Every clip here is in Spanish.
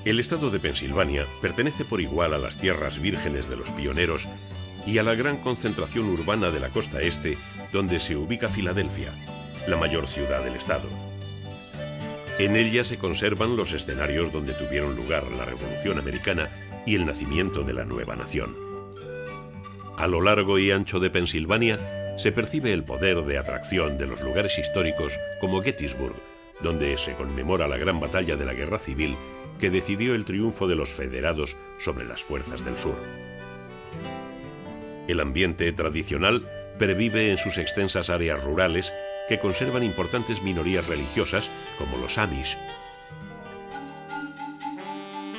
El estado de Pensilvania pertenece por igual a las tierras vírgenes de los pioneros y a la gran concentración urbana de la costa este, donde se ubica Filadelfia, la mayor ciudad del estado. En ella se conservan los escenarios donde tuvieron lugar la Revolución Americana y el nacimiento de la nueva nación. A lo largo y ancho de Pensilvania se percibe el poder de atracción de los lugares históricos como Gettysburg, donde se conmemora la gran batalla de la Guerra Civil que decidió el triunfo de los federados sobre las fuerzas del sur. El ambiente tradicional pervive en sus extensas áreas rurales que conservan importantes minorías religiosas como los Amish.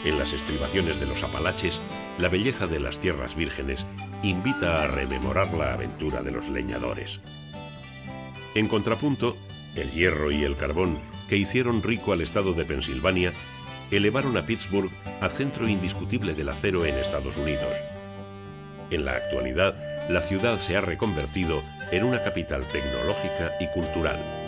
En las estribaciones de los Apalaches, la belleza de las tierras vírgenes invita a rememorar la aventura de los leñadores. En contrapunto, el hierro y el carbón, que hicieron rico al estado de Pensilvania, elevaron a Pittsburgh a centro indiscutible del acero en Estados Unidos. En la actualidad, la ciudad se ha reconvertido en una capital tecnológica y cultural.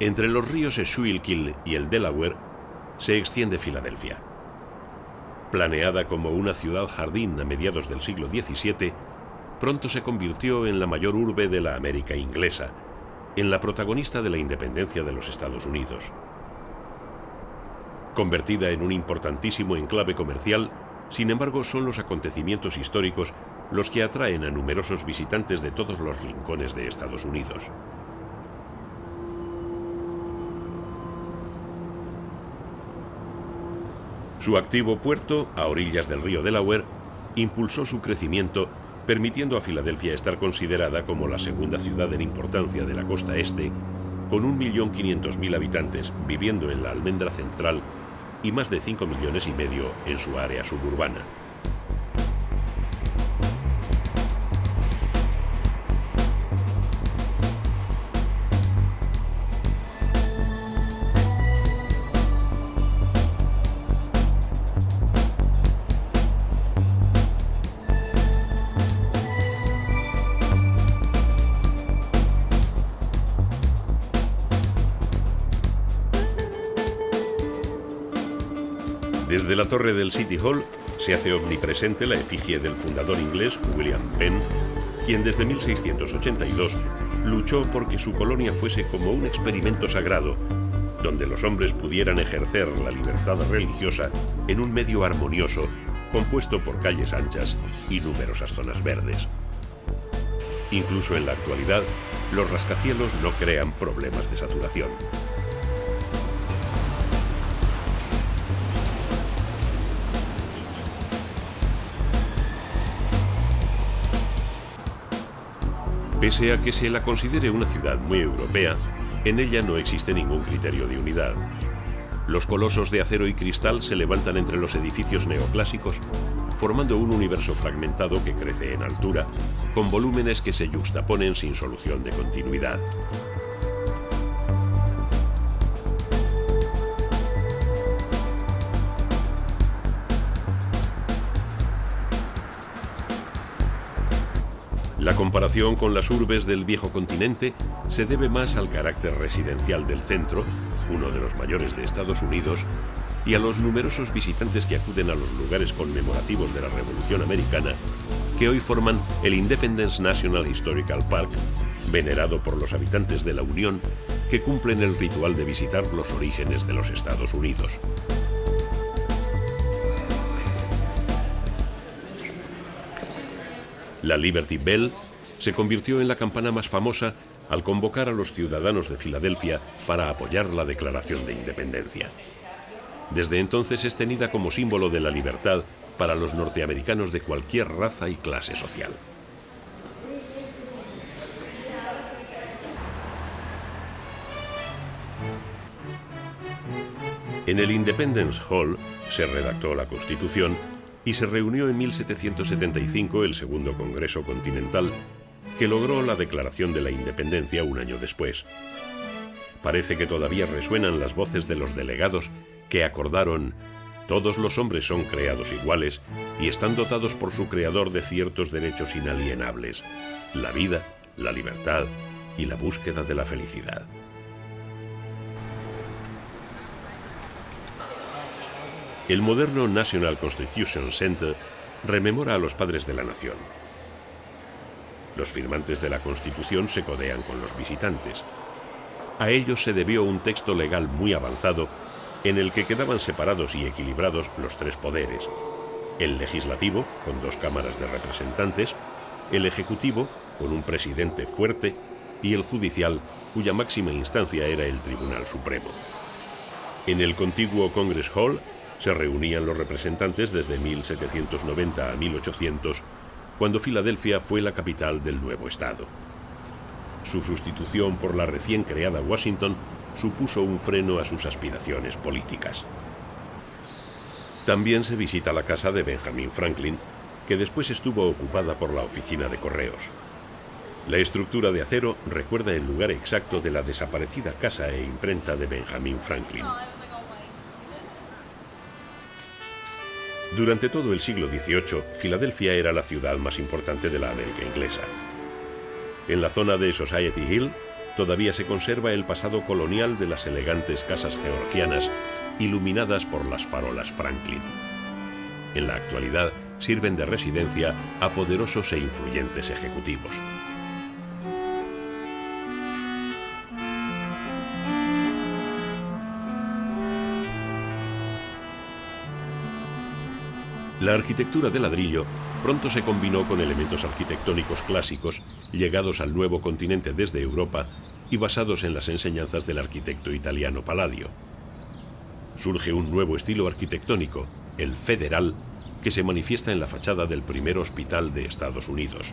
Entre los ríos Schuylkill y el Delaware se extiende Filadelfia. Planeada como una ciudad jardín a mediados del siglo XVII, pronto se convirtió en la mayor urbe de la América inglesa, en la protagonista de la independencia de los Estados Unidos. Convertida en un importantísimo enclave comercial, sin embargo, son los acontecimientos históricos los que atraen a numerosos visitantes de todos los rincones de Estados Unidos. Su activo puerto, a orillas del río Delaware, impulsó su crecimiento, permitiendo a Filadelfia estar considerada como la segunda ciudad en importancia de la costa este, con 1.500.000 habitantes viviendo en la almendra central y más de 5,5 millones en su área suburbana. Desde la torre del City Hall se hace omnipresente la efigie del fundador inglés William Penn, quien desde 1682 luchó porque su colonia fuese como un experimento sagrado, donde los hombres pudieran ejercer la libertad religiosa en un medio armonioso, compuesto por calles anchas y numerosas zonas verdes. Incluso en la actualidad, los rascacielos no crean problemas de saturación. Pese a que se la considere una ciudad muy europea, en ella no existe ningún criterio de unidad. Los colosos de acero y cristal se levantan entre los edificios neoclásicos, formando un universo fragmentado que crece en altura, con volúmenes que se yuxtaponen sin solución de continuidad. La comparación con las urbes del viejo continente se debe más al carácter residencial del centro, uno de los mayores de Estados Unidos, y a los numerosos visitantes que acuden a los lugares conmemorativos de la Revolución Americana, que hoy forman el Independence National Historical Park venerado por los habitantes de la Unión que cumplen el ritual de visitar los orígenes de los Estados Unidos. La Liberty Bell se convirtió en la campana más famosa al convocar a los ciudadanos de Filadelfia para apoyar la Declaración de Independencia. Desde entonces es tenida como símbolo de la libertad para los norteamericanos de cualquier raza y clase social. En el Independence Hall se redactó la Constitución y se reunió en 1775 el Segundo Congreso Continental, que logró la Declaración de la Independencia un año después. Parece que todavía resuenan las voces de los delegados que acordaron: todos los hombres son creados iguales y están dotados por su creador de ciertos derechos inalienables: la vida, la libertad y la búsqueda de la felicidad. El moderno National Constitution Center rememora a los padres de la nación. Los firmantes de la Constitución se codean con los visitantes. A ellos se debió un texto legal muy avanzado en el que quedaban separados y equilibrados los tres poderes: el legislativo, con 2 cámaras de representantes; el ejecutivo, con un presidente fuerte; y el judicial, cuya máxima instancia era el Tribunal Supremo. En el contiguo Congress Hall se reunían los representantes desde 1790 a 1800, cuando Filadelfia fue la capital del nuevo estado. Su sustitución por la recién creada Washington supuso un freno a sus aspiraciones políticas. También se visita la casa de Benjamin Franklin, que después estuvo ocupada por la oficina de correos. La estructura de acero recuerda el lugar exacto de la desaparecida casa e imprenta de Benjamin Franklin. Durante todo el siglo XVIII, Filadelfia era la ciudad más importante de la América inglesa. En la zona de Society Hill todavía se conserva el pasado colonial de las elegantes casas georgianas iluminadas por las farolas Franklin. En la actualidad sirven de residencia a poderosos e influyentes ejecutivos. La arquitectura de ladrillo pronto se combinó con elementos arquitectónicos clásicos llegados al nuevo continente desde Europa y basados en las enseñanzas del arquitecto italiano Palladio. Surge un nuevo estilo arquitectónico, el federal, que se manifiesta en la fachada del primer hospital de Estados Unidos.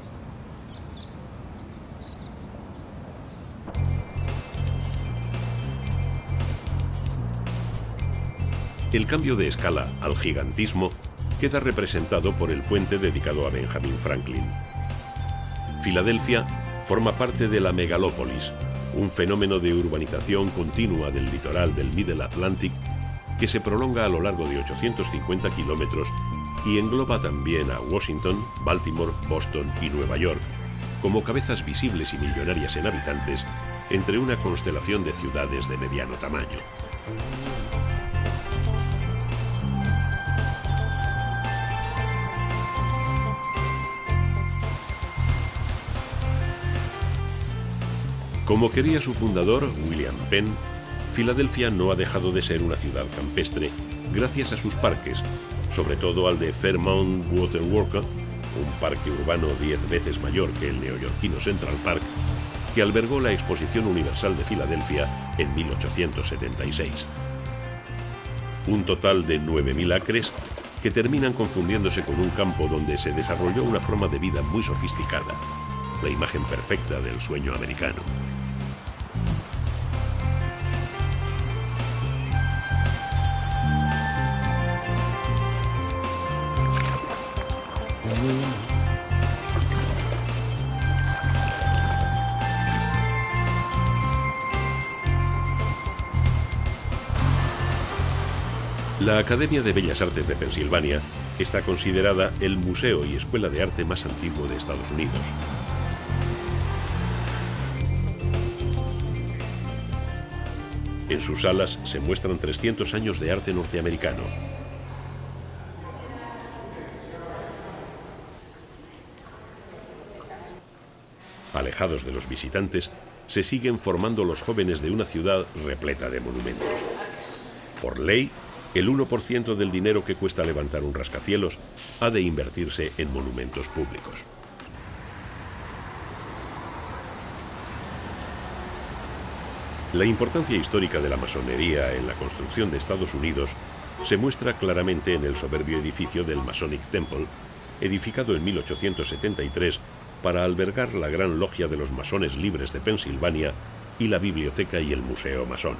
El cambio de escala al gigantismo queda representado por el puente dedicado a Benjamin Franklin. Filadelfia forma parte de la megalópolis, un fenómeno de urbanización continua del litoral del Middle Atlantic que se prolonga a lo largo de 850 kilómetros y engloba también a Washington, Baltimore, Boston y Nueva York, como cabezas visibles y millonarias en habitantes, entre una constelación de ciudades de mediano tamaño. Como quería su fundador, William Penn, Filadelfia no ha dejado de ser una ciudad campestre gracias a sus parques, sobre todo al de Fairmount Water Works, un parque urbano 10 veces mayor que el neoyorquino Central Park, que albergó la Exposición Universal de Filadelfia en 1876. Un total de 9.000 acres que terminan confundiéndose con un campo donde se desarrolló una forma de vida muy sofisticada, la imagen perfecta del sueño americano. La Academia de Bellas Artes de Pensilvania está considerada el museo y escuela de arte más antiguo de Estados Unidos. En sus salas se muestran 300 años de arte norteamericano. alejados de los visitantes, se siguen formando los jóvenes de una ciudad repleta de monumentos. Por ley, el 1% del dinero que cuesta levantar un rascacielos ha de invertirse en monumentos públicos. La importancia histórica de la masonería en la construcción de Estados Unidos se muestra claramente en el soberbio edificio del Masonic Temple, edificado en 1873 para albergar la Gran Logia de los Masones Libres de Pensilvania y la biblioteca y el Museo Masón.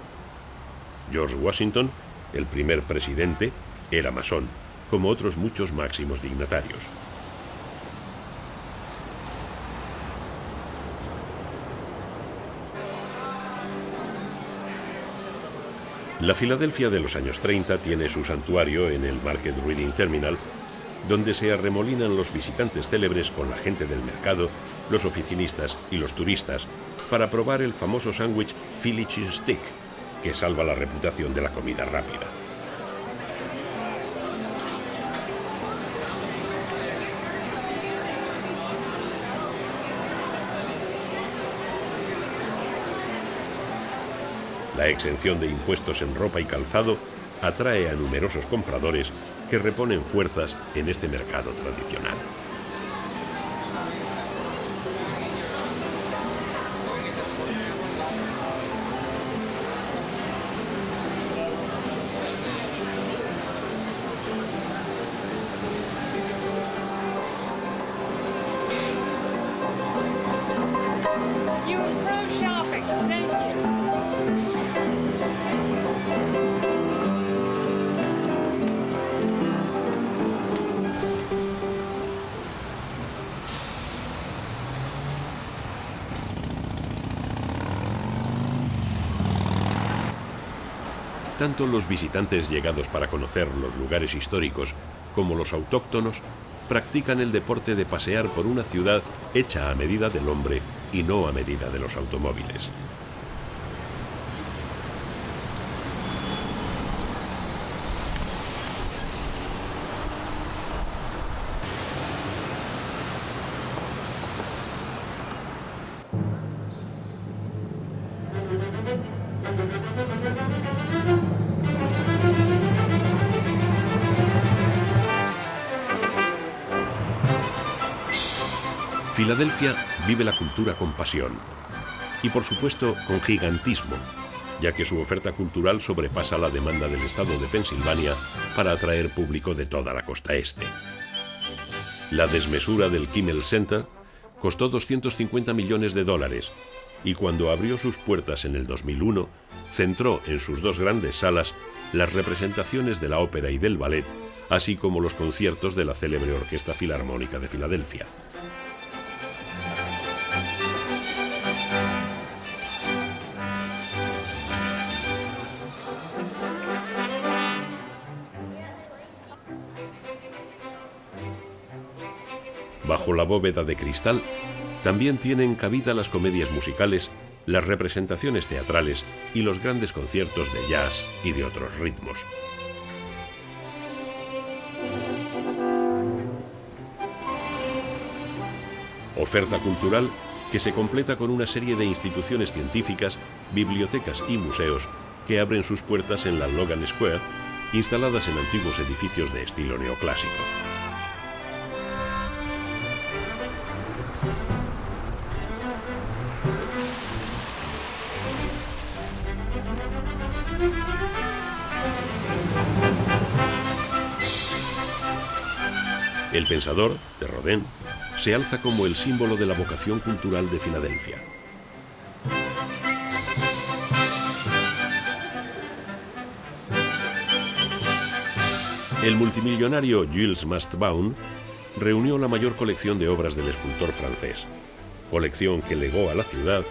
George Washington, el primer presidente, era masón, como otros muchos máximos dignatarios. La Filadelfia de los años 30 tiene su santuario en el Market Reading Terminal, donde se arremolinan los visitantes célebres con la gente del mercado, los oficinistas y los turistas para probar el famoso sándwich Philly Cheese Stick, que salva la reputación de la comida rápida. La exención de impuestos en ropa y calzado atrae a numerosos compradores que reponen fuerzas en este mercado tradicional. Tanto los visitantes llegados para conocer los lugares históricos como los autóctonos practican el deporte de pasear por una ciudad hecha a medida del hombre y no a medida de los automóviles. Filadelfia vive la cultura con pasión y, por supuesto, con gigantismo, ya que su oferta cultural sobrepasa la demanda del estado de Pensilvania para atraer público de toda la costa este. La desmesura del Kimmel Center costó $250 millones y cuando abrió sus puertas en el 2001, centró en sus dos grandes salas las representaciones de la ópera y del ballet, así como los conciertos de la célebre Orquesta Filarmónica de Filadelfia. Bajo la bóveda de cristal también tienen cabida las comedias musicales, las representaciones teatrales y los grandes conciertos de jazz y de otros ritmos. Oferta cultural que se completa con una serie de instituciones científicas, bibliotecas y museos que abren sus puertas en la Logan Square, instaladas en antiguos edificios de estilo neoclásico. El Pensador, de Rodin, se alza como el símbolo de la vocación cultural de Filadelfia. El multimillonario Gilles Mastbaum reunió la mayor colección de obras del escultor francés, colección que legó a la ciudad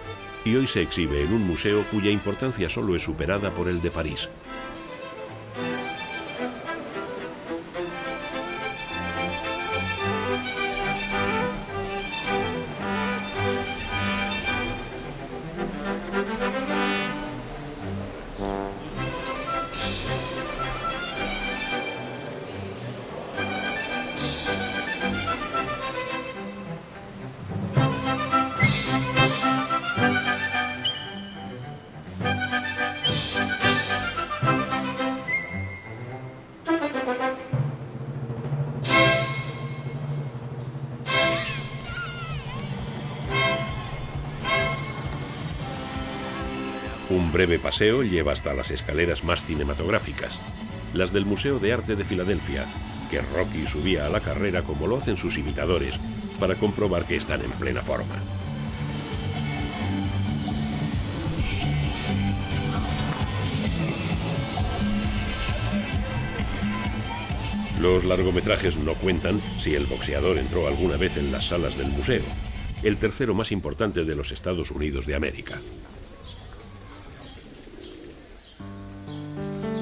y hoy se exhibe en un museo cuya importancia solo es superada por el de París. Un breve paseo lleva hasta las escaleras más cinematográficas, las del Museo de Arte de Filadelfia, que Rocky subía a la carrera como lo hacen sus imitadores, para comprobar que están en plena forma. Los largometrajes no cuentan si el boxeador entró alguna vez en las salas del museo, el tercero más importante de los Estados Unidos de América.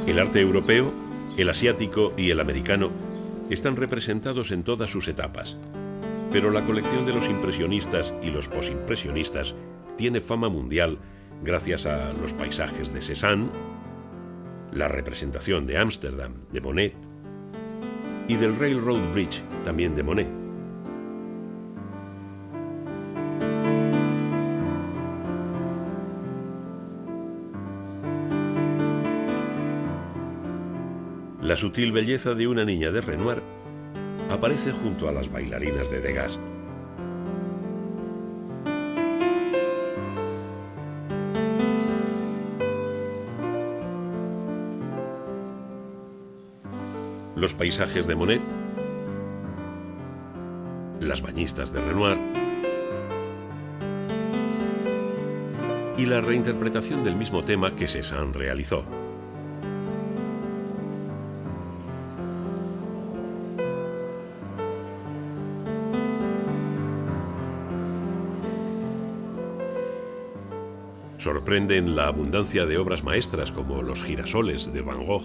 El arte europeo, el asiático y el americano están representados en todas sus etapas, pero la colección de los impresionistas y los posimpresionistas tiene fama mundial gracias a los paisajes de Cézanne, la representación de Ámsterdam de Monet y del Railroad Bridge también de Monet. La sutil belleza de una niña de Renoir aparece junto a las bailarinas de Degas. Los paisajes de Monet, las bañistas de Renoir y la reinterpretación del mismo tema que Cézanne realizó. Sorprenden la abundancia de obras maestras como los girasoles de Van Gogh.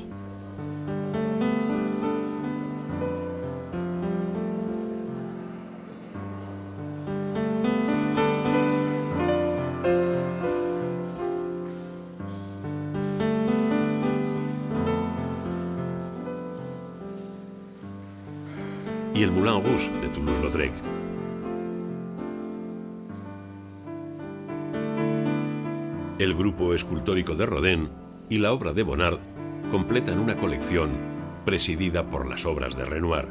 Y el Moulin Rouge de Toulouse-Lautrec. El grupo escultórico de Rodin y la obra de Bonnard completan una colección presidida por las obras de Renoir.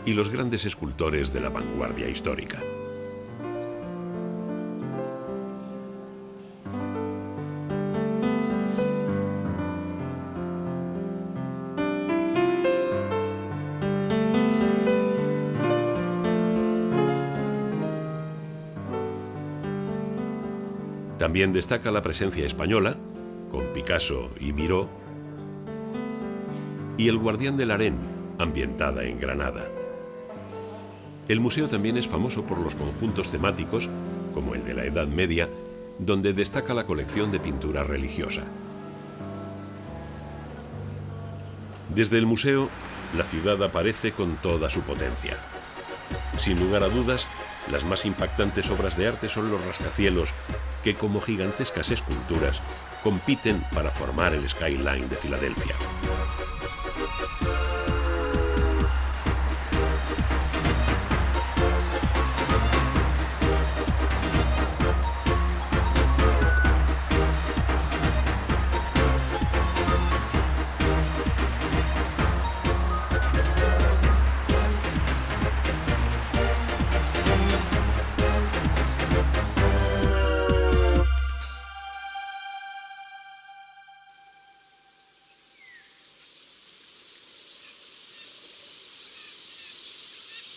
Y los grandes escultores de la vanguardia histórica. También destaca la presencia española, con Picasso y Miró, y El guardián de Larén, ambientada en Granada. El museo también es famoso por los conjuntos temáticos, como el de la Edad Media, donde destaca la colección de pintura religiosa. Desde el museo, la ciudad aparece con toda su potencia. Sin lugar a dudas, las más impactantes obras de arte son los rascacielos, que como gigantescas esculturas compiten para formar el skyline de Filadelfia.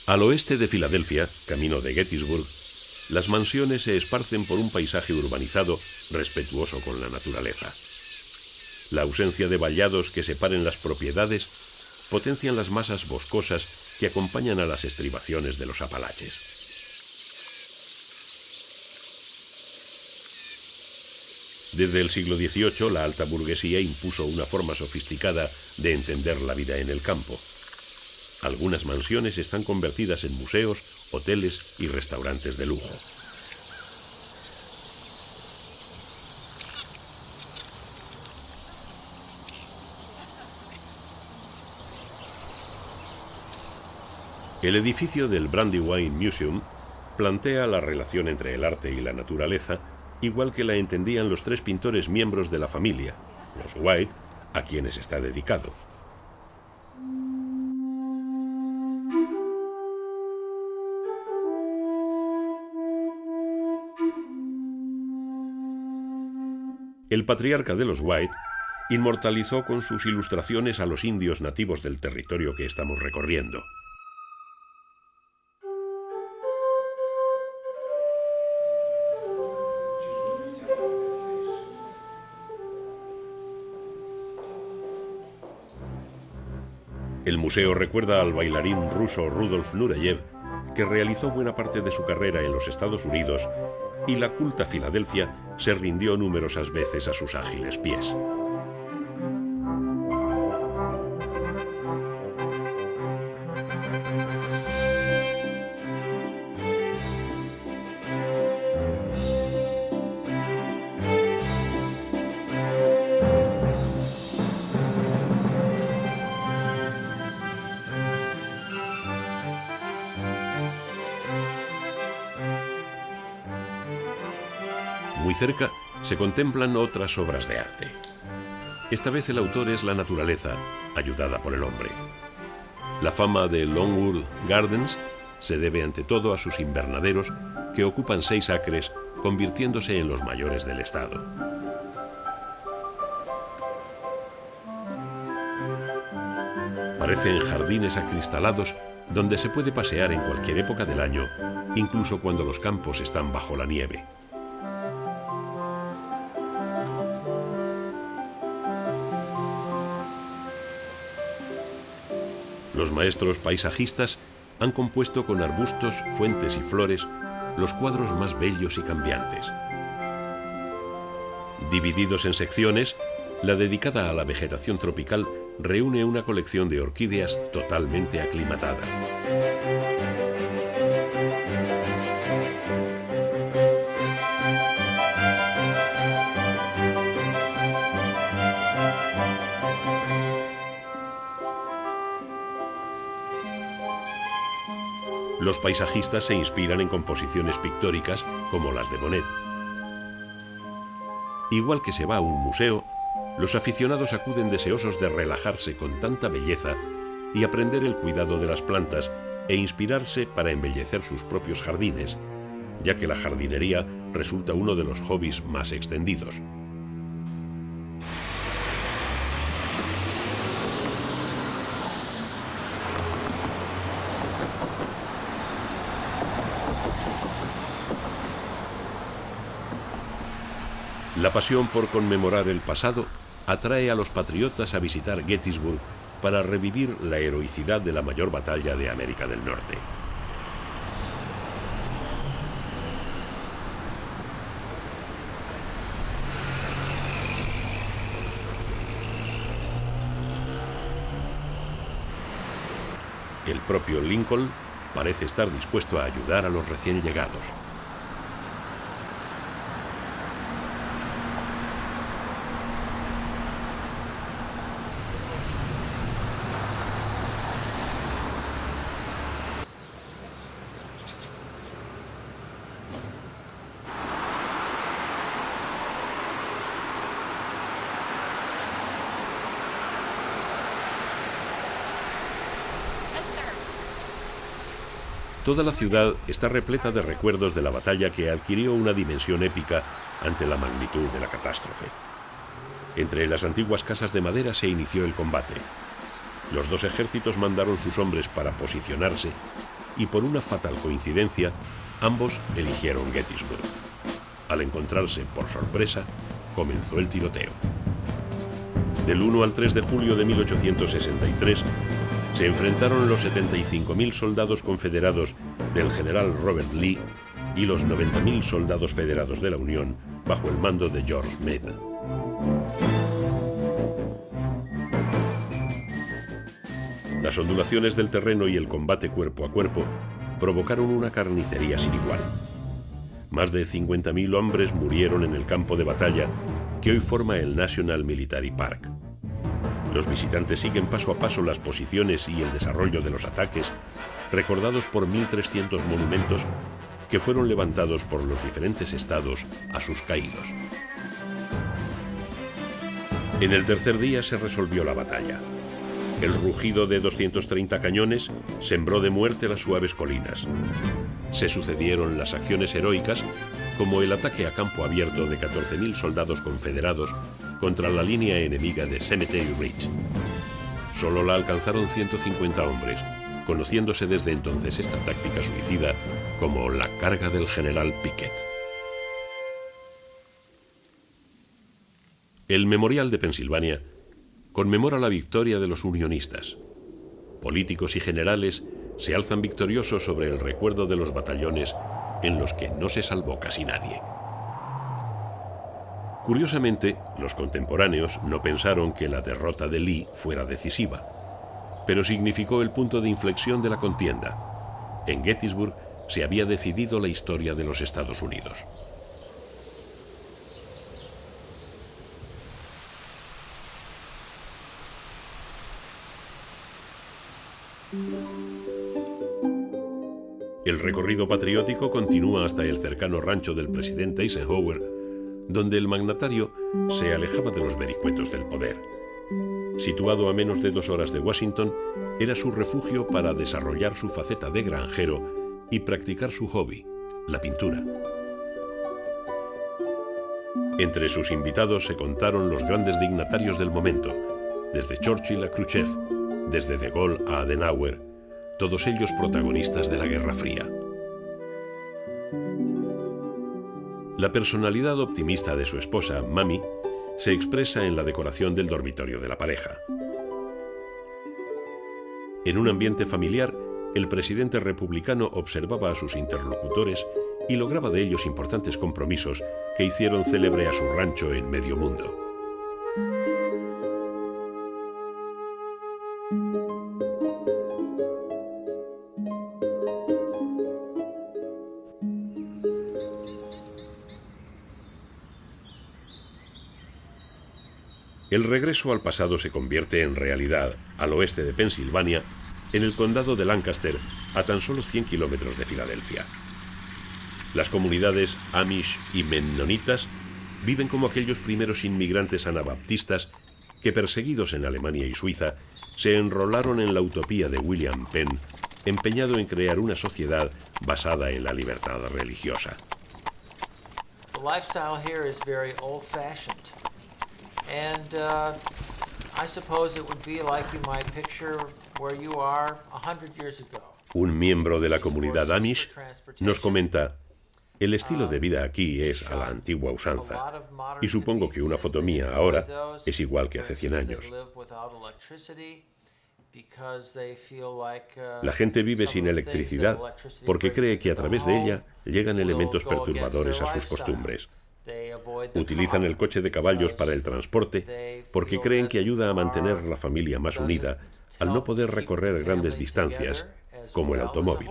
Al oeste de Filadelfia, camino de Gettysburg, las mansiones se esparcen por un paisaje urbanizado respetuoso con la naturaleza. La ausencia de vallados que separen las propiedades potencian las masas boscosas que acompañan a las estribaciones de los Apalaches. Desde el siglo XVIII, la alta burguesía impuso una forma sofisticada de entender la vida en el campo. Algunas mansiones están convertidas en museos, hoteles y restaurantes de lujo. El edificio del Brandywine Museum plantea la relación entre el arte y la naturaleza, igual que la entendían los tres pintores miembros de la familia, los White, a quienes está dedicado. El patriarca de los White inmortalizó con sus ilustraciones a los indios nativos del territorio que estamos recorriendo. El museo recuerda al bailarín ruso Rudolf Nureyev, que realizó buena parte de su carrera en los Estados Unidos, y la culta Filadelfia se rindió numerosas veces a sus ágiles pies. Muy cerca se contemplan otras obras de arte. Esta vez el autor es la naturaleza, ayudada por el hombre. La fama de Longwood Gardens se debe ante todo a sus invernaderos, que ocupan 6 acres, convirtiéndose en los mayores del estado. Parecen jardines acristalados donde se puede pasear en cualquier época del año, incluso cuando los campos están bajo la nieve. Los maestros paisajistas han compuesto con arbustos, fuentes y flores los cuadros más bellos y cambiantes. Divididos en secciones, la dedicada a la vegetación tropical reúne una colección de orquídeas totalmente aclimatada. Los paisajistas se inspiran en composiciones pictóricas como las de Monet. Igual que se va a un museo, los aficionados acuden deseosos de relajarse con tanta belleza y aprender el cuidado de las plantas e inspirarse para embellecer sus propios jardines, ya que la jardinería resulta uno de los hobbies más extendidos. La pasión por conmemorar el pasado atrae a los patriotas a visitar Gettysburg para revivir la heroicidad de la mayor batalla de América del Norte. El propio Lincoln parece estar dispuesto a ayudar a los recién llegados. Toda la ciudad está repleta de recuerdos de la batalla que adquirió una dimensión épica ante la magnitud de la catástrofe. Entre las antiguas casas de madera se inició el combate. Los dos ejércitos mandaron sus hombres para posicionarse y por una fatal coincidencia, ambos eligieron Gettysburg. Al encontrarse por sorpresa, comenzó el tiroteo. Del 1 al 3 de julio de 1863, se enfrentaron los 75.000 soldados confederados del general Robert Lee y los 90.000 soldados federados de la Unión bajo el mando de George Meade. Las ondulaciones del terreno y el combate cuerpo a cuerpo provocaron una carnicería sin igual. Más de 50.000 hombres murieron en el campo de batalla que hoy forma el National Military Park. Los visitantes siguen paso a paso las posiciones y el desarrollo de los ataques, recordados por 1.300 monumentos que fueron levantados por los diferentes estados a sus caídos. En el tercer día se resolvió la batalla. El rugido de 230 cañones sembró de muerte las suaves colinas. Se sucedieron las acciones heroicas como el ataque a campo abierto de 14.000 soldados confederados contra la línea enemiga de Cemetery Ridge. Solo la alcanzaron 150 hombres, conociéndose desde entonces esta táctica suicida como la carga del general Pickett. El Memorial de Pensilvania conmemora la victoria de los unionistas. Políticos y generales se alzan victoriosos sobre el recuerdo de los batallones en los que no se salvó casi nadie. Curiosamente, los contemporáneos no pensaron que la derrota de Lee fuera decisiva, pero significó el punto de inflexión de la contienda. En Gettysburg se había decidido la historia de los Estados Unidos. El recorrido patriótico continúa hasta el cercano rancho del presidente Eisenhower, donde el magnatario se alejaba de los vericuetos del poder. Situado a menos de 2 horas de Washington, era su refugio para desarrollar su faceta de granjero y practicar su hobby, la pintura. Entre sus invitados se contaron los grandes dignatarios del momento, desde Churchill a Khrushchev, desde De Gaulle a Adenauer, todos ellos protagonistas de la Guerra Fría. La personalidad optimista de su esposa, Mamie, se expresa en la decoración del dormitorio de la pareja. En un ambiente familiar, el presidente republicano observaba a sus interlocutores y lograba de ellos importantes compromisos que hicieron célebre a su rancho en medio mundo. El regreso al pasado se convierte en realidad, al oeste de Pensilvania, en el condado de Lancaster, a tan solo 100 kilómetros de Filadelfia. Las comunidades Amish y Mennonitas viven como aquellos primeros inmigrantes anabaptistas que, perseguidos en Alemania y Suiza, se enrolaron en la utopía de William Penn, empeñado en crear una sociedad basada en la libertad religiosa. The lifestyle here is very old-fashioned. And I suppose it would be like you might picture where you are 100 years ago. Un miembro de la comunidad Amish nos comenta: el estilo de vida aquí es a la antigua usanza, y supongo que una foto mía ahora es igual que hace 100 años. La gente vive sin electricidad porque cree que a través de ella llegan elementos perturbadores a sus costumbres. Utilizan el coche de caballos para el transporte porque creen que ayuda a mantener la familia más unida al no poder recorrer grandes distancias como el automóvil.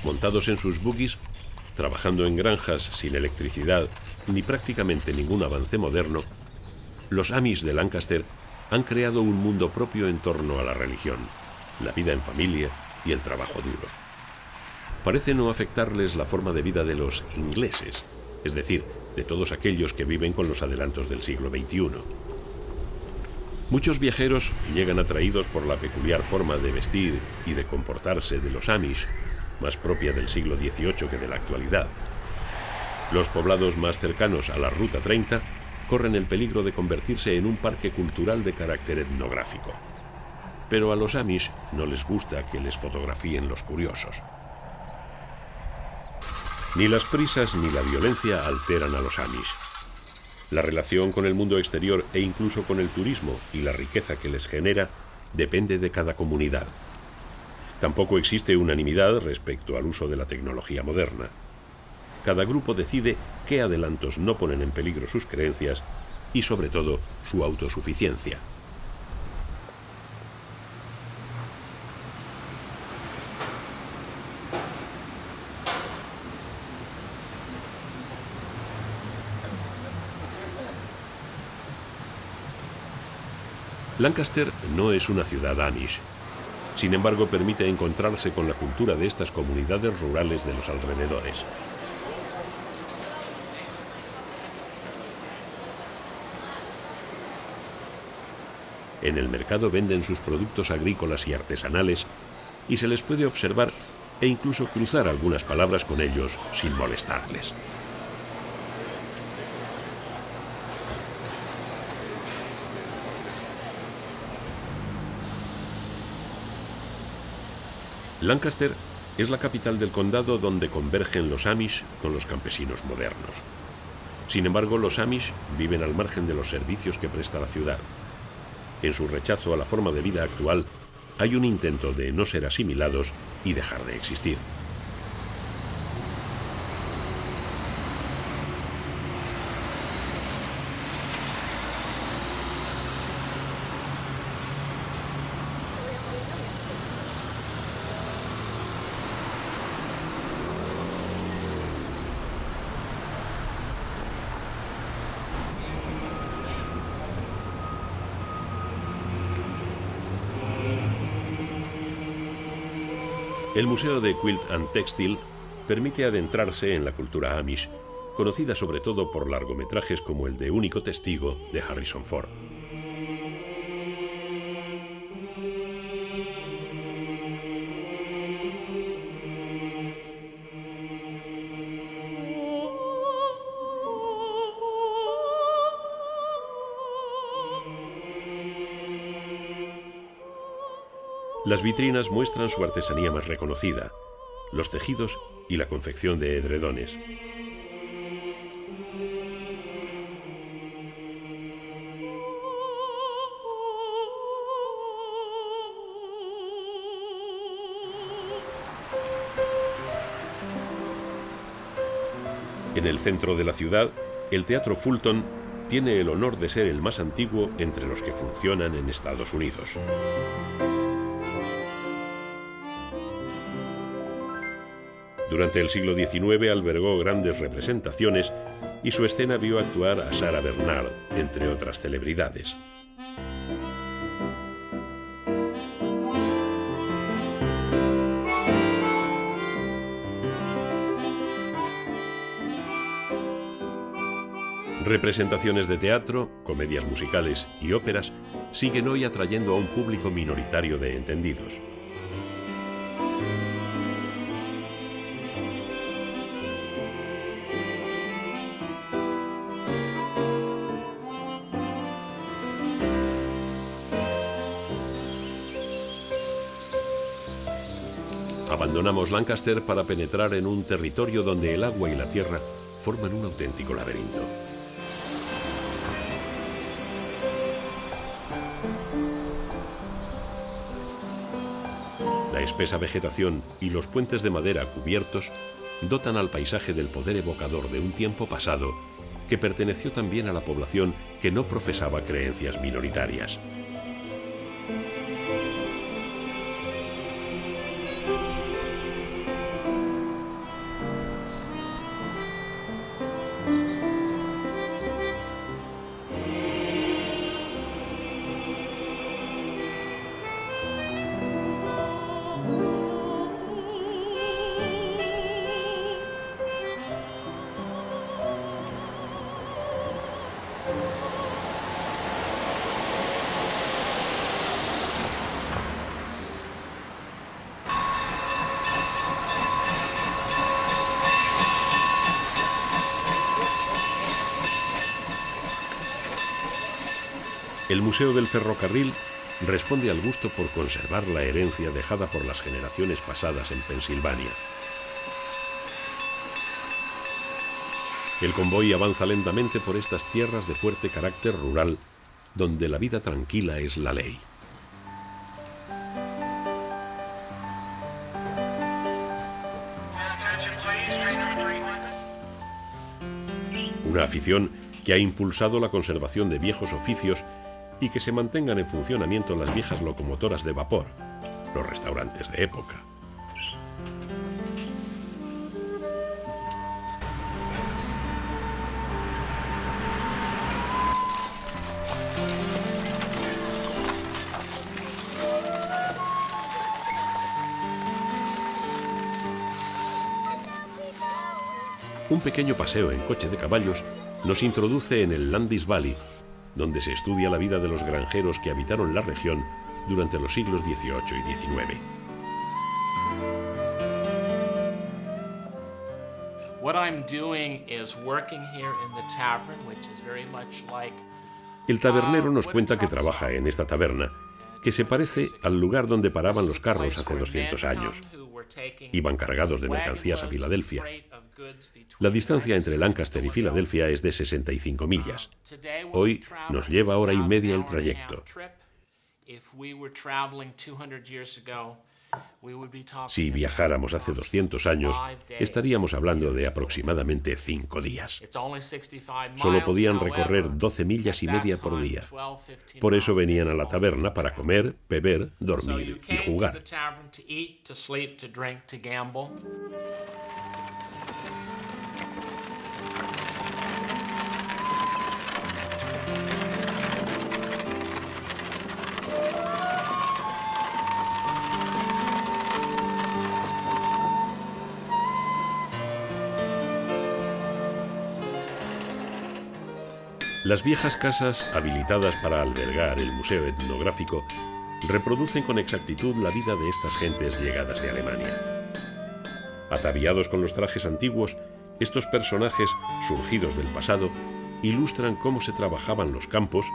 Montados en sus buggies, trabajando en granjas sin electricidad ni prácticamente ningún avance moderno, los Amish de Lancaster han creado un mundo propio en torno a la religión, la vida en familia y el trabajo duro. Parece no afectarles la forma de vida de los ingleses, es decir, de todos aquellos que viven con los adelantos del siglo XXI. Muchos viajeros llegan atraídos por la peculiar forma de vestir y de comportarse de los Amish, más propia del siglo XVIII que de la actualidad. Los poblados más cercanos a la Ruta 30 corren el peligro de convertirse en un parque cultural de carácter etnográfico. Pero a los Amish no les gusta que les fotografíen los curiosos. Ni las prisas ni la violencia alteran a los Amish. La relación con el mundo exterior e incluso con el turismo y la riqueza que les genera depende de cada comunidad. Tampoco existe unanimidad respecto al uso de la tecnología moderna. Cada grupo decide qué adelantos no ponen en peligro sus creencias y, sobre todo, su autosuficiencia. Lancaster no es una ciudad Amish. Sin embargo, permite encontrarse con la cultura de estas comunidades rurales de los alrededores. En el mercado venden sus productos agrícolas y artesanales y se les puede observar e incluso cruzar algunas palabras con ellos sin molestarles. Lancaster es la capital del condado donde convergen los Amish con los campesinos modernos. Sin embargo, los Amish viven al margen de los servicios que presta la ciudad. En su rechazo a la forma de vida actual, hay un intento de no ser asimilados y dejar de existir. El Museo de Quilt and Textile permite adentrarse en la cultura Amish, conocida sobre todo por largometrajes como el de Único Testigo de Harrison Ford. Las vitrinas muestran su artesanía más reconocida, los tejidos y la confección de edredones. En el centro de la ciudad, el Teatro Fulton tiene el honor de ser el más antiguo entre los que funcionan en Estados Unidos. Durante el siglo XIX albergó grandes representaciones y su escena vio actuar a Sarah Bernhardt, entre otras celebridades. Representaciones de teatro, comedias musicales y óperas siguen hoy atrayendo a un público minoritario de entendidos. Abandonamos Lancaster para penetrar en un territorio donde el agua y la tierra forman un auténtico laberinto. La espesa vegetación y los puentes de madera cubiertos dotan al paisaje del poder evocador de un tiempo pasado que perteneció también a la población que no profesaba creencias minoritarias. El Museo del Ferrocarril responde al gusto por conservar la herencia dejada por las generaciones pasadas en Pensilvania. El convoy avanza lentamente por estas tierras de fuerte carácter rural, donde la vida tranquila es la ley. Una afición que ha impulsado la conservación de viejos oficios y que se mantengan en funcionamiento las viejas locomotoras de vapor, los restaurantes de época. Un pequeño paseo en coche de caballos nos introduce en el Landis Valley, donde se estudia la vida de los granjeros que habitaron la región durante los siglos XVIII y XIX. El tabernero nos cuenta que trabaja en esta taberna, que se parece al lugar donde paraban los carros hace 200 años. Iban cargados de mercancías a Filadelfia. La distancia entre Lancaster y Filadelfia es de 65 millas. Hoy nos lleva hora y media el trayecto. Si viajáramos hace 200 años, estaríamos hablando de aproximadamente 5 días. Solo podían recorrer 12 millas y media por día. Por eso venían a la taberna para comer, beber, dormir y jugar. Las viejas casas, habilitadas para albergar el museo etnográfico, reproducen con exactitud la vida de estas gentes llegadas de Alemania. Ataviados con los trajes antiguos, estos personajes, surgidos del pasado, ilustran cómo se trabajaban los campos,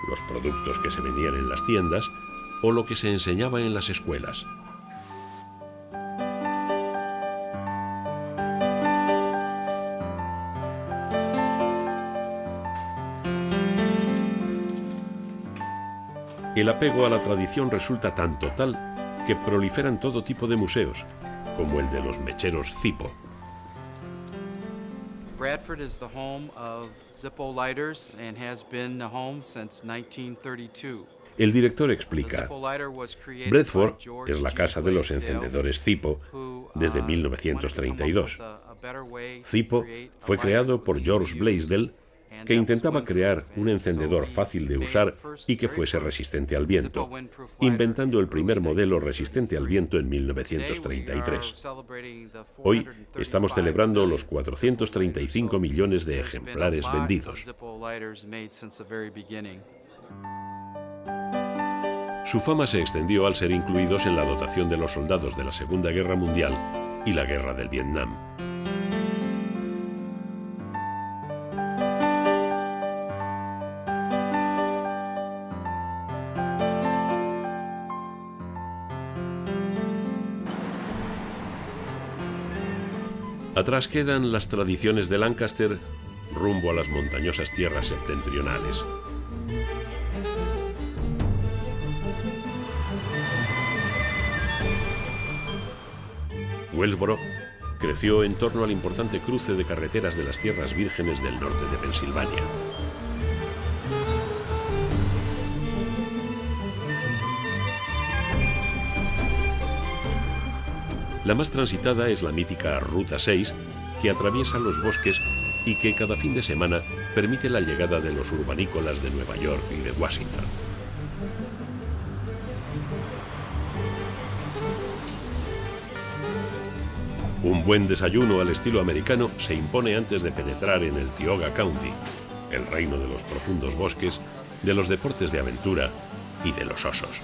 los productos que se vendían en las tiendas o lo que se enseñaba en las escuelas. El apego a la tradición resulta tan total que proliferan todo tipo de museos, como el de los mecheros Zippo. Bradford is the home of Zippo lighters and has been the home since 1932. El director explica, Bradford es la casa de los encendedores Zippo desde 1932. Zippo fue creado por George Blaisdell, que intentaba crear un encendedor fácil de usar y que fuese resistente al viento, inventando el primer modelo resistente al viento en 1933. Hoy estamos celebrando los 435 millones de ejemplares vendidos. Su fama se extendió al ser incluidos en la dotación de los soldados de la Segunda Guerra Mundial y la Guerra del Vietnam. Atrás quedan las tradiciones de Lancaster rumbo a las montañosas tierras septentrionales. Wellsboro creció en torno al importante cruce de carreteras de las tierras vírgenes del norte de Pensilvania. La más transitada es la mítica Ruta 6, que atraviesa los bosques y que cada fin de semana permite la llegada de los urbanícolas de Nueva York y de Washington. Un buen desayuno al estilo americano se impone antes de penetrar en el Tioga County, el reino de los profundos bosques, de los deportes de aventura y de los osos.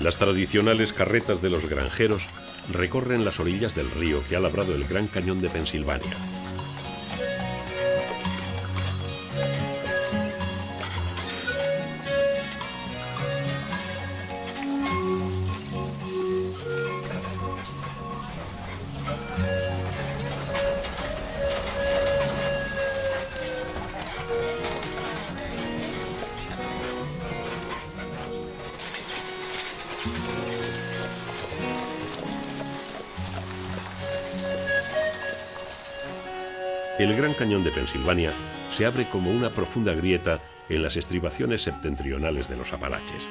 Las tradicionales carretas de los granjeros recorren las orillas del río que ha labrado el Gran Cañón de Pensilvania. El Gran Cañón de Pensilvania se abre como una profunda grieta en las estribaciones septentrionales de los Apalaches.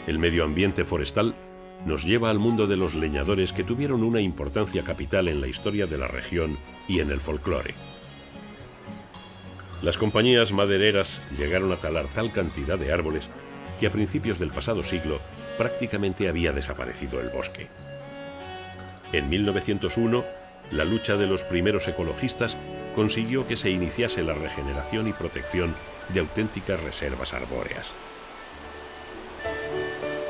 El medio ambiente forestal nos lleva al mundo de los leñadores que tuvieron una importancia capital en la historia de la región y en el folclore. Las compañías madereras llegaron a talar tal cantidad de árboles que a principios del pasado siglo prácticamente había desaparecido el bosque. En 1901, la lucha de los primeros ecologistas consiguió que se iniciase la regeneración y protección de auténticas reservas arbóreas.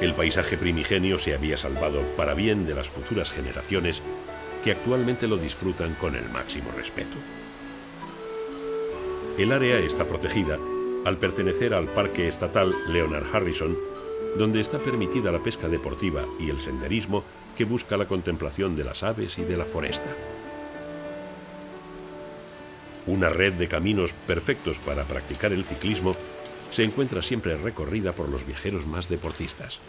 El paisaje primigenio se había salvado para bien de las futuras generaciones que actualmente lo disfrutan con el máximo respeto. El área está protegida al pertenecer al Parque Estatal Leonard Harrison, donde está permitida la pesca deportiva y el senderismo que busca la contemplación de las aves y de la foresta. Una red de caminos perfectos para practicar el ciclismo se encuentra siempre recorrida por los viajeros más deportistas.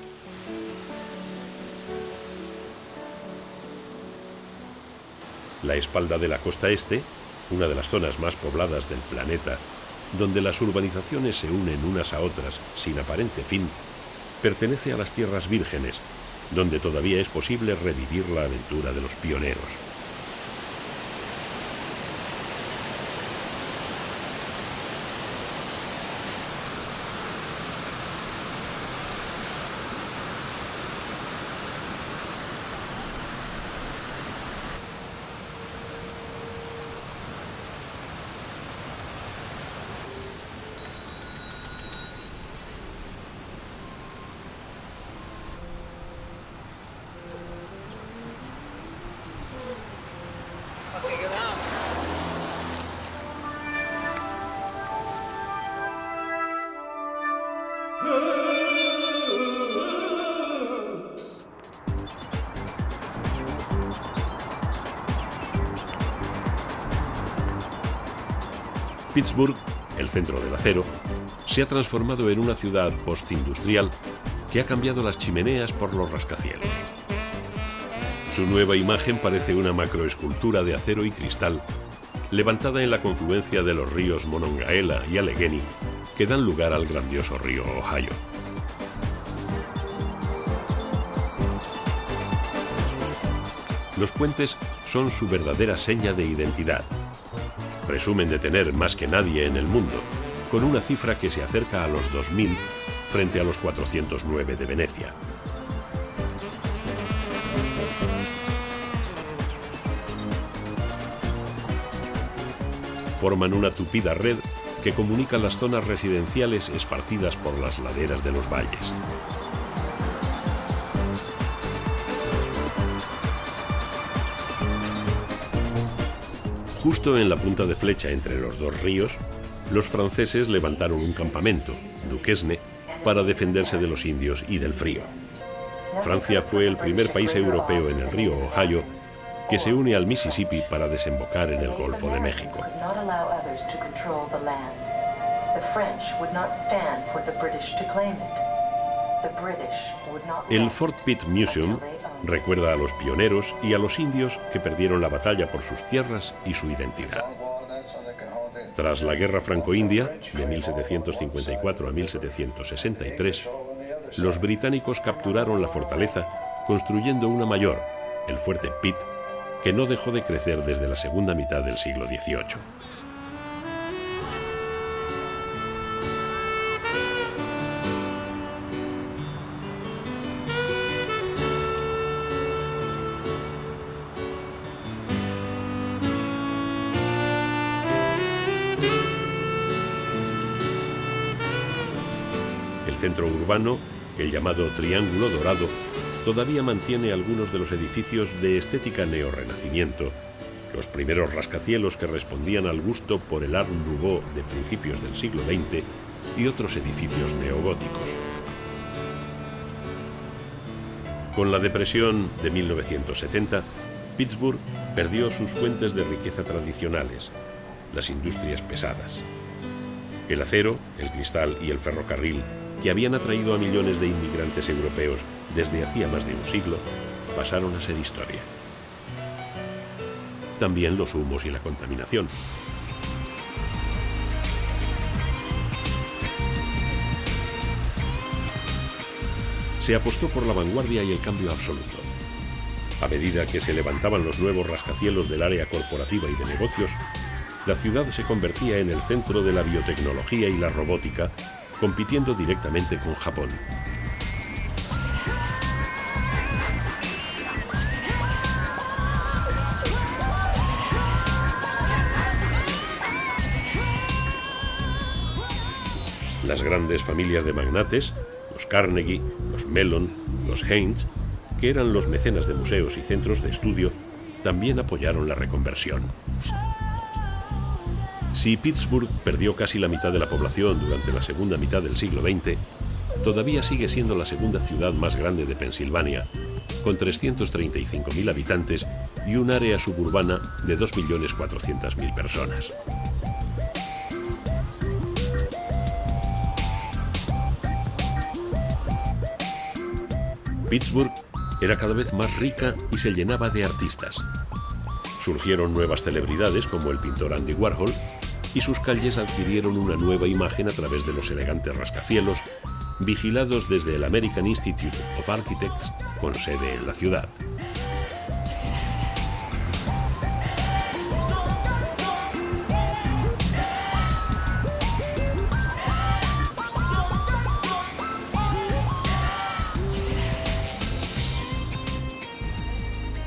La espalda de la costa este, una de las zonas más pobladas del planeta, donde las urbanizaciones se unen unas a otras sin aparente fin, pertenece a las tierras vírgenes, donde todavía es posible revivir la aventura de los pioneros. Pittsburgh, el centro del acero, se ha transformado en una ciudad postindustrial que ha cambiado las chimeneas por los rascacielos. Su nueva imagen parece una macroescultura de acero y cristal, levantada en la confluencia de los ríos Monongahela y Allegheny, que dan lugar al grandioso río Ohio. Los puentes son su verdadera seña de identidad. Presumen de tener más que nadie en el mundo, con una cifra que se acerca a los 2000 frente a los 409 de Venecia. Forman una tupida red que comunica las zonas residenciales esparcidas por las laderas de los valles. Justo en la punta de flecha entre los dos ríos, los franceses levantaron un campamento, Duquesne, para defenderse de los indios y del frío. Francia fue el primer país europeo en el río Ohio que se une al Mississippi para desembocar en el Golfo de México. El Fort Pitt Museum recuerda a los pioneros y a los indios que perdieron la batalla por sus tierras y su identidad. Tras la Guerra Franco-India, de 1754 a 1763, los británicos capturaron la fortaleza construyendo una mayor, el fuerte Pitt, que no dejó de crecer desde la segunda mitad del siglo XVIII. El centro urbano, el llamado Triángulo Dorado, todavía mantiene algunos de los edificios de estética neorrenacimiento, los primeros rascacielos que respondían al gusto por el Art Nouveau de principios del siglo XX y otros edificios neogóticos. Con la depresión de 1970, Pittsburgh perdió sus fuentes de riqueza tradicionales, las industrias pesadas. El acero, el cristal y el ferrocarril, que habían atraído a millones de inmigrantes europeos desde hacía más de un siglo, pasaron a ser historia. También los humos y la contaminación. Se apostó por la vanguardia y el cambio absoluto. A medida que se levantaban los nuevos rascacielos del área corporativa y de negocios, la ciudad se convertía en el centro de la biotecnología y la robótica, compitiendo directamente con Japón. Las grandes familias de magnates, los Carnegie, los Mellon, los Haynes, que eran los mecenas de museos y centros de estudio, también apoyaron la reconversión. Si Pittsburgh perdió casi la mitad de la población durante la segunda mitad del siglo XX, todavía sigue siendo la segunda ciudad más grande de Pensilvania, con 335.000 habitantes y un área suburbana de 2.400.000 personas. Pittsburgh era cada vez más rica y se llenaba de artistas. Surgieron nuevas celebridades como el pintor Andy Warhol, y sus calles adquirieron una nueva imagen a través de los elegantes rascacielos, vigilados desde el American Institute of Architects, con sede en la ciudad.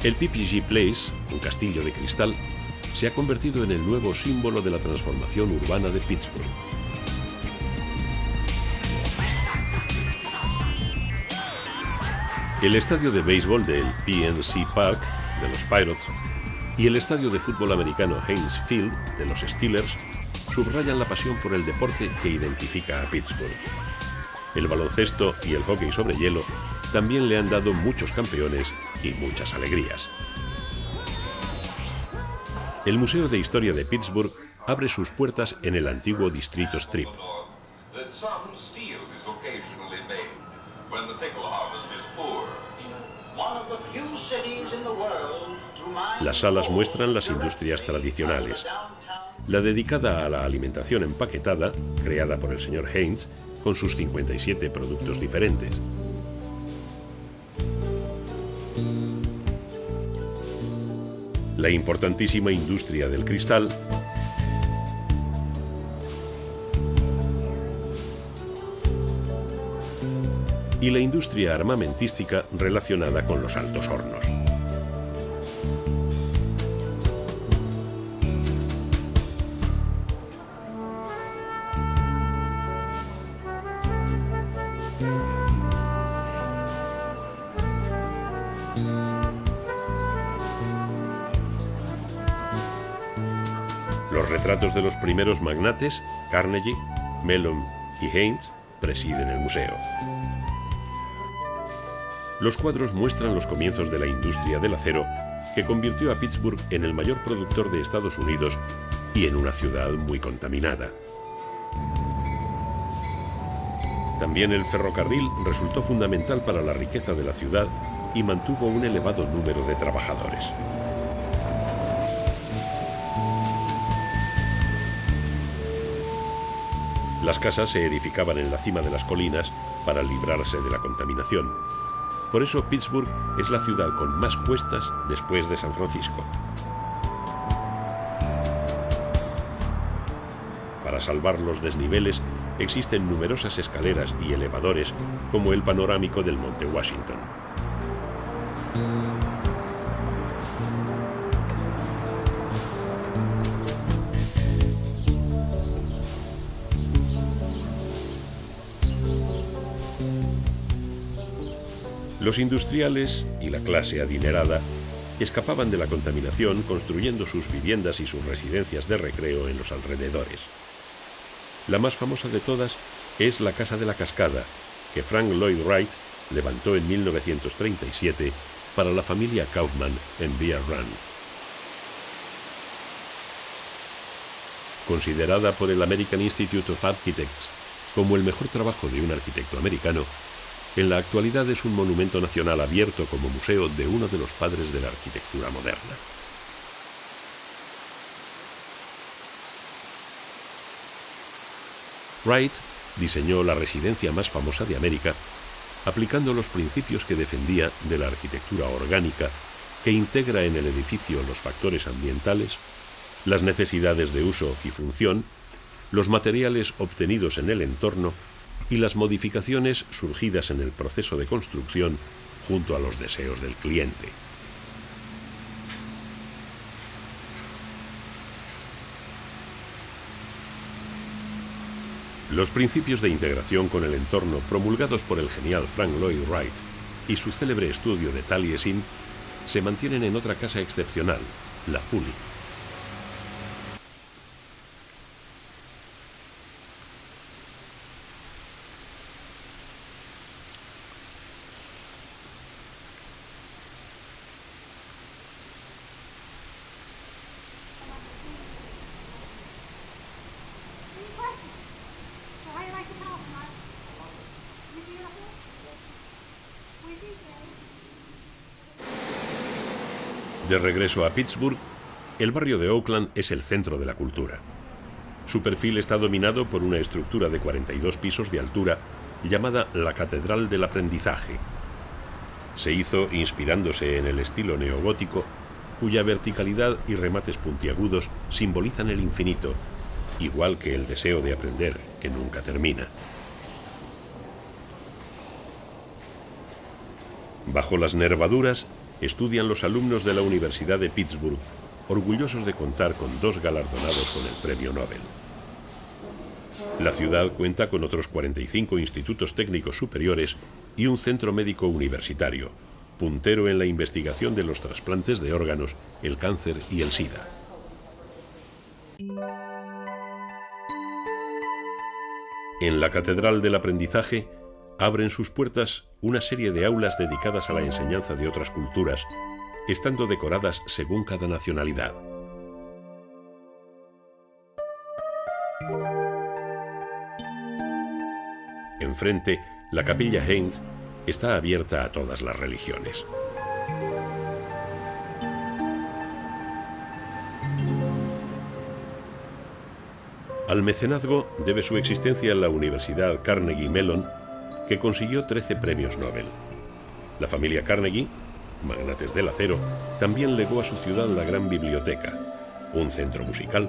El PPG Place, un castillo de cristal, se ha convertido en el nuevo símbolo de la transformación urbana de Pittsburgh. El estadio de béisbol del PNC Park de los Pirates y el estadio de fútbol americano Heinz Field de los Steelers subrayan la pasión por el deporte que identifica a Pittsburgh. El baloncesto y el hockey sobre hielo también le han dado muchos campeones y muchas alegrías. El Museo de Historia de Pittsburgh abre sus puertas en el antiguo distrito Strip. Las salas muestran las industrias tradicionales. La dedicada a la alimentación empaquetada, creada por el señor Haynes, con sus 57 productos diferentes. La importantísima industria del cristal y la industria armamentística relacionada con los altos hornos. Los retratos de los primeros magnates, Carnegie, Mellon y Haynes, presiden el museo. Los cuadros muestran los comienzos de la industria del acero, que convirtió a Pittsburgh en el mayor productor de Estados Unidos y en una ciudad muy contaminada. También el ferrocarril resultó fundamental para la riqueza de la ciudad y mantuvo un elevado número de trabajadores. Las casas se edificaban en la cima de las colinas para librarse de la contaminación. Por eso Pittsburgh es la ciudad con más cuestas después de San Francisco. Para salvar los desniveles existen numerosas escaleras y elevadores, como el panorámico del Monte Washington. Los industriales y la clase adinerada escapaban de la contaminación construyendo sus viviendas y sus residencias de recreo en los alrededores. La más famosa de todas es la Casa de la Cascada, que Frank Lloyd Wright levantó en 1937 para la familia Kaufman en Bear Run. Considerada por el American Institute of Architects como el mejor trabajo de un arquitecto americano, en la actualidad es un monumento nacional abierto como museo de uno de los padres de la arquitectura moderna. Wright diseñó la residencia más famosa de América, aplicando los principios que defendía de la arquitectura orgánica, que integra en el edificio los factores ambientales, las necesidades de uso y función, los materiales obtenidos en el entorno y las modificaciones surgidas en el proceso de construcción junto a los deseos del cliente. Los principios de integración con el entorno promulgados por el genial Frank Lloyd Wright y su célebre estudio de Taliesin se mantienen en otra casa excepcional, la Foley. De regreso a Pittsburgh, el barrio de Oakland es el centro de la cultura. Su perfil está dominado por una estructura de 42 pisos de altura llamada la Catedral del Aprendizaje. Se hizo inspirándose en el estilo neogótico, cuya verticalidad y remates puntiagudos simbolizan el infinito, igual que el deseo de aprender que nunca termina. Bajo las nervaduras estudian los alumnos de la Universidad de Pittsburgh, orgullosos de contar con 2 galardonados con el Premio Nobel. La ciudad cuenta con otros 45 institutos técnicos superiores y un centro médico universitario, puntero en la investigación de los trasplantes de órganos, el cáncer y el SIDA. En la Catedral del Aprendizaje abren sus puertas una serie de aulas dedicadas a la enseñanza de otras culturas, estando decoradas según cada nacionalidad. Enfrente, la capilla Heinz está abierta a todas las religiones. Al mecenazgo debe su existencia la Universidad Carnegie Mellon, que consiguió 13 premios Nobel. La familia Carnegie, magnates del acero, también legó a su ciudad la gran biblioteca, un centro musical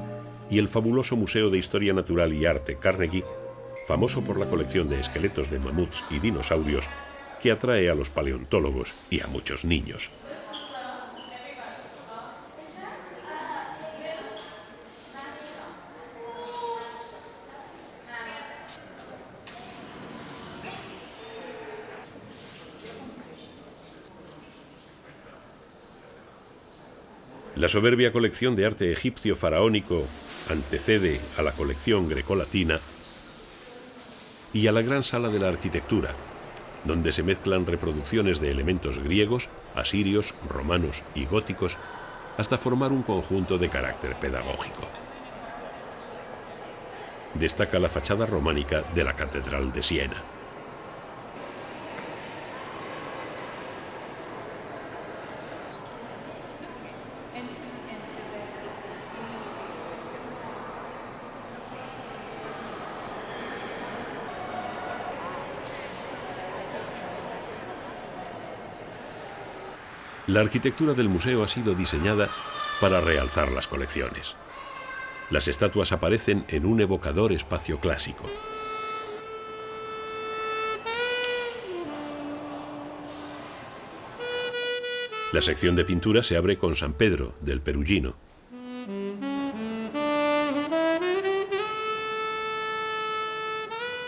y el fabuloso Museo de Historia Natural y Arte Carnegie, famoso por la colección de esqueletos de mamuts y dinosaurios que atrae a los paleontólogos y a muchos niños. La soberbia colección de arte egipcio faraónico antecede a la colección grecolatina y a la gran sala de la arquitectura, donde se mezclan reproducciones de elementos griegos, asirios, romanos y góticos, hasta formar un conjunto de carácter pedagógico. Destaca la fachada románica de la Catedral de Siena. La arquitectura del museo ha sido diseñada para realzar las colecciones. Las estatuas aparecen en un evocador espacio clásico. La sección de pintura se abre con San Pedro, del Perugino.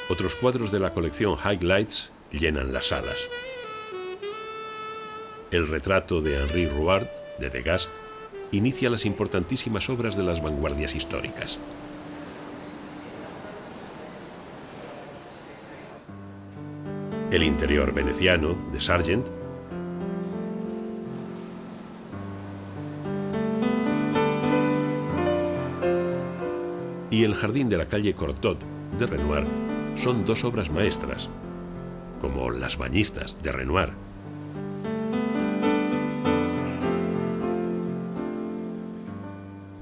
Otros cuadros de la colección Highlights llenan las salas. El retrato de Henri Rouard, de Degas, inicia las importantísimas obras de las vanguardias históricas. El interior veneciano, de Sargent, y el jardín de la calle Cortot, de Renoir, son 2 obras maestras, como Las bañistas, de Renoir.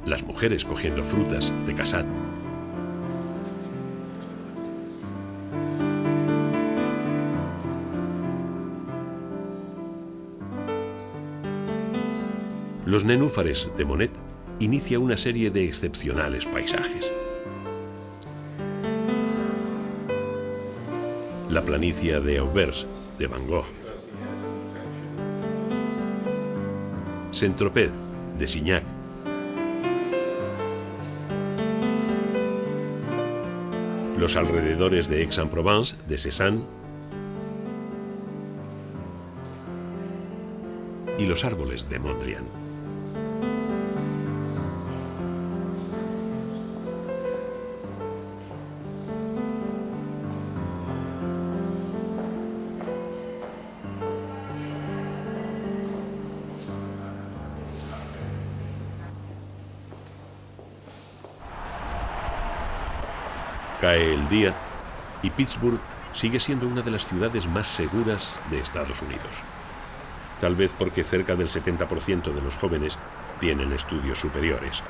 Las mujeres cogiendo frutas, de Cassatt. Los nenúfares, de Monet, inicia una serie de excepcionales paisajes. La planicie de Auvers, de Van Gogh. Saint-Tropez, de Signac. los alrededores de Aix-en-Provence, de Cézanne, y los árboles de Mondrian. Cae el día y Pittsburgh sigue siendo una de las ciudades más seguras de Estados Unidos. Tal vez porque cerca del 70% de los jóvenes tienen estudios superiores.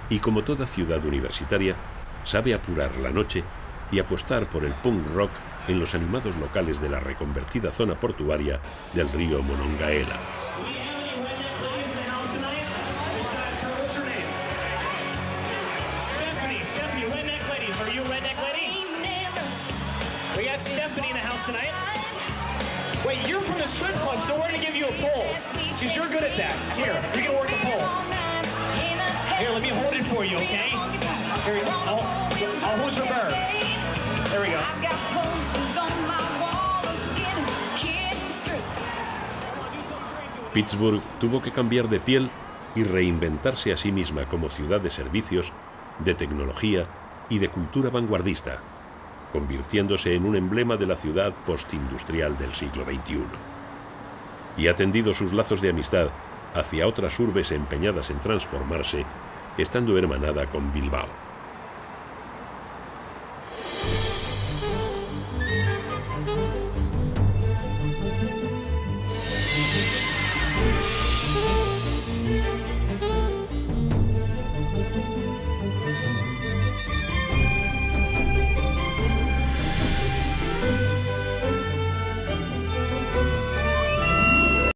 Y como toda ciudad universitaria, sabe apurar la noche y apostar por el punk rock en los animados locales de la reconvertida zona portuaria del río Monongahela. Stephanie in the house tonight. Wait, you're from the strip club, so we're going to give you a pole. Because you're good at that. Here, you can work the pole. Here, let me hold it for you, okay? Here, I'll hold your bird. There we go. Pittsburgh tuvo que cambiar de piel y reinventarse a sí misma como ciudad de servicios, de tecnología y de cultura vanguardista, convirtiéndose en un emblema de la ciudad postindustrial del siglo XXI. Y ha tendido sus lazos de amistad hacia otras urbes empeñadas en transformarse, estando hermanada con Bilbao.